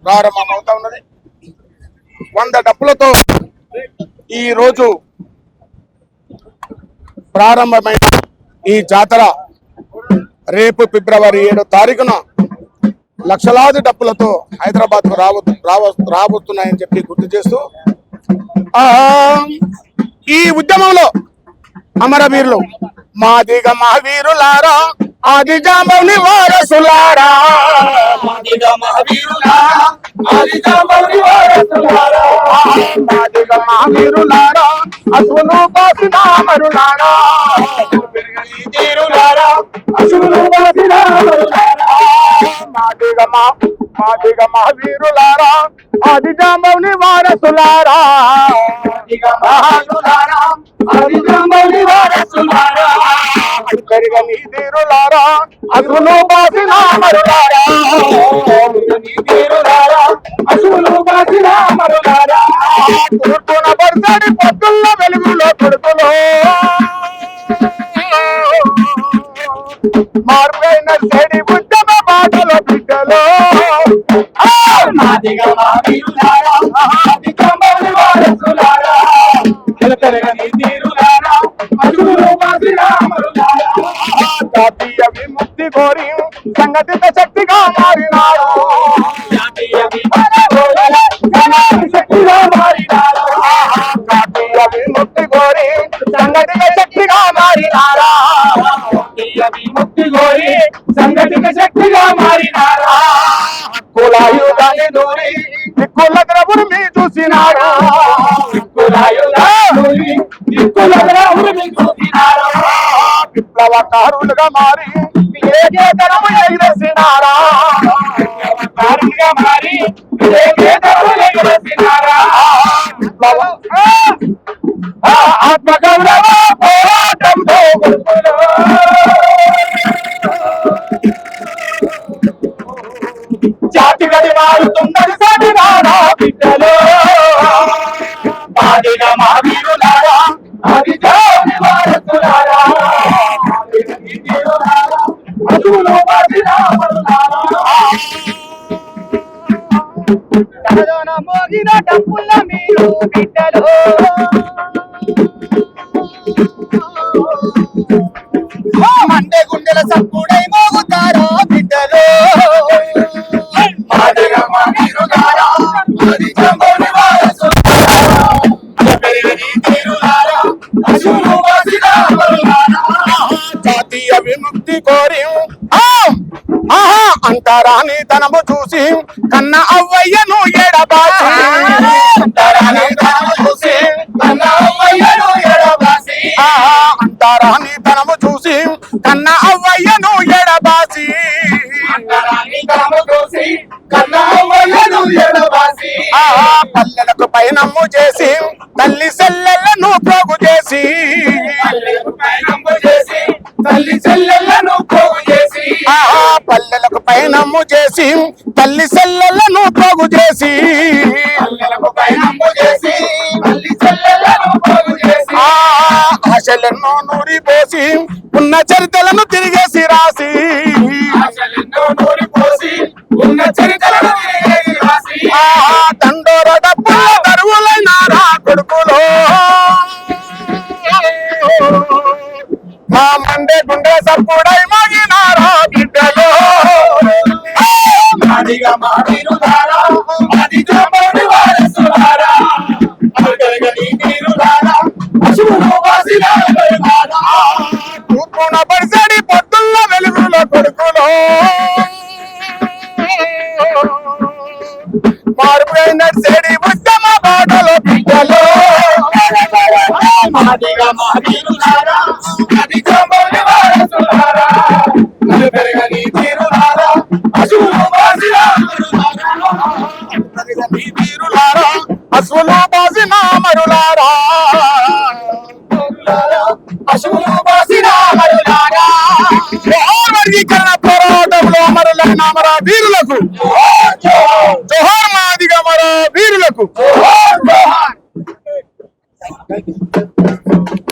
ప్రారంభమవుతా ఉన్నది. 100 డప్పులతో ఈ రోజు ప్రారంభమైన ఈ జాతర రేపు ఫిబ్రవరి 7వ తారీఖున లక్షలాది డప్పులతో హైదరాబాద్ కు రాబోతున్నాయని చెప్పి గుర్తు చేస్తూ ఈ ఉద్యమంలో అమరవీరులు మాదిగ మహావీరులారా, ఆది జాంబవుని వారసులారా, మాదిగ మహావీరులారా, ఆది జాంబవుని వారసులారా, మాదిగ మహావీరులారా, అసువులు బాసిన అమరులారా, తీరులారా, అసువులు బాసిన అమరులారా, మాదిగ మహావీరులారా, ఆది జాంబవుని వారసులారా, మాదిగ మహావీరులారా, ఆది జాంబవుని వారసులారా, పెరగని తీరులారా, అసువులు బాసిన అమరులారా, తీరులారా, అసువులు బాసిన అమరులారా, తూర్పున పడతాడి పొద్దున్న వెలుగులో కొడుకులో మార్పైన చెడి ఉద్యమ బాటలో బిడ్డలో మాదిగ మహావీరులారా, ఆది జాంబవుని వారసులారా, పెరగని తీరులారా, అసువులు బాసిన అమరులారా, జాతీయ విముక్తి కోరి సంఘటిత శక్తిగా మారినాడు, జాతీయ విముక్తి కోరి సంఘటిత శక్తిగా మారినారా, సంఘటిత శక్తిగా మారినారా, కులాయుధాన్ని దూరి దిక్కుల ద్రవుడు మీ చూసినారా, విప్లవకారులుగా మారి ఏకేతరము ఎగిరేసినారా, ఆత్మగౌరవ పోరాటంతో జాతి గది మారుతున్నది సాటినారా బిడ్డలో, మాదిగ మహావీరులారా, ఆది జాంబవుని వారసులారా, అసువులు బాసిన అమరులారా, మోగిన డప్పుల మీరు బిడ్డలో, మండే గుండెల సప్పుడై మోగుతారా బిడ్డలో, మాదిగ మహావీరులారా, ఆది జాంబవుని వారసులారా, పెరగని తీరులారా, అసువులు బాసిన అమరులారా, జాతీయ విముక్తి కోరి అంతరాని తనము చూసి కన్న అవ్వయ్యను ఎడబాసి, అంతరాని తనము చూసి కన్న అవ్వయ్యను ఎడబాసి, అంతరాని తనము చూసి కన్న అవ్వయ్యను ఎడబాసి, అంతరాని తనము చూసి కన్న అవ్వయ్యను ఎడబాసి, పల్లెలకు పైనమ్ము చేసి తల్లి సెల్లెలను పోగు చేసి, పల్లెలకు పైనమ్ము చేసి తల్లి సెల్లెలను పోగు చేసి, పల్లెలకు పైనమ్ము చేసి తల్లి సెల్లెలను పోగు చేసి, పల్లెలకు పైనమ్ము చేసి తల్లి సెల్లెలను పోగు చేసి, ఆశలెన్నో నూరిపోసి ఉన్న చరిత్రలను తిరిగేసి రాసి, ఆశలెన్నో నూరిపోసి ఉన్న చరిత్రలను తిరిగేసి రాసి, దండోర డప్పుల దరువులైనారా కొడుకులో, మా మండే గుండె సప్పుడై మోగినారా బిడ్డలో, మాదిగ మహావీరులారా, ఆది జాంబవుని వారసులారా, పెరగని తీరులారా, అసువులు బాసిన అమరులారా, తూర్పున పడిసడి పొద్దున్న వెలుగులో కొడుకులో మార్పైన చెడి ఉద్యమ బాటలో బిడ్డలో, మాదిగ మహావీరులారా, ఆది జాంబవుని వారసులారా, పెరగని తీరులారా, అసువులు బాసిన అమరులారా, పెరగని తీరులారా, అసువులు బాసిన అమరులారా, అసువులు బాసిన అమరులారా, వర్గీకరణ పోరాటంలో అమరులైన అమర వీరులకు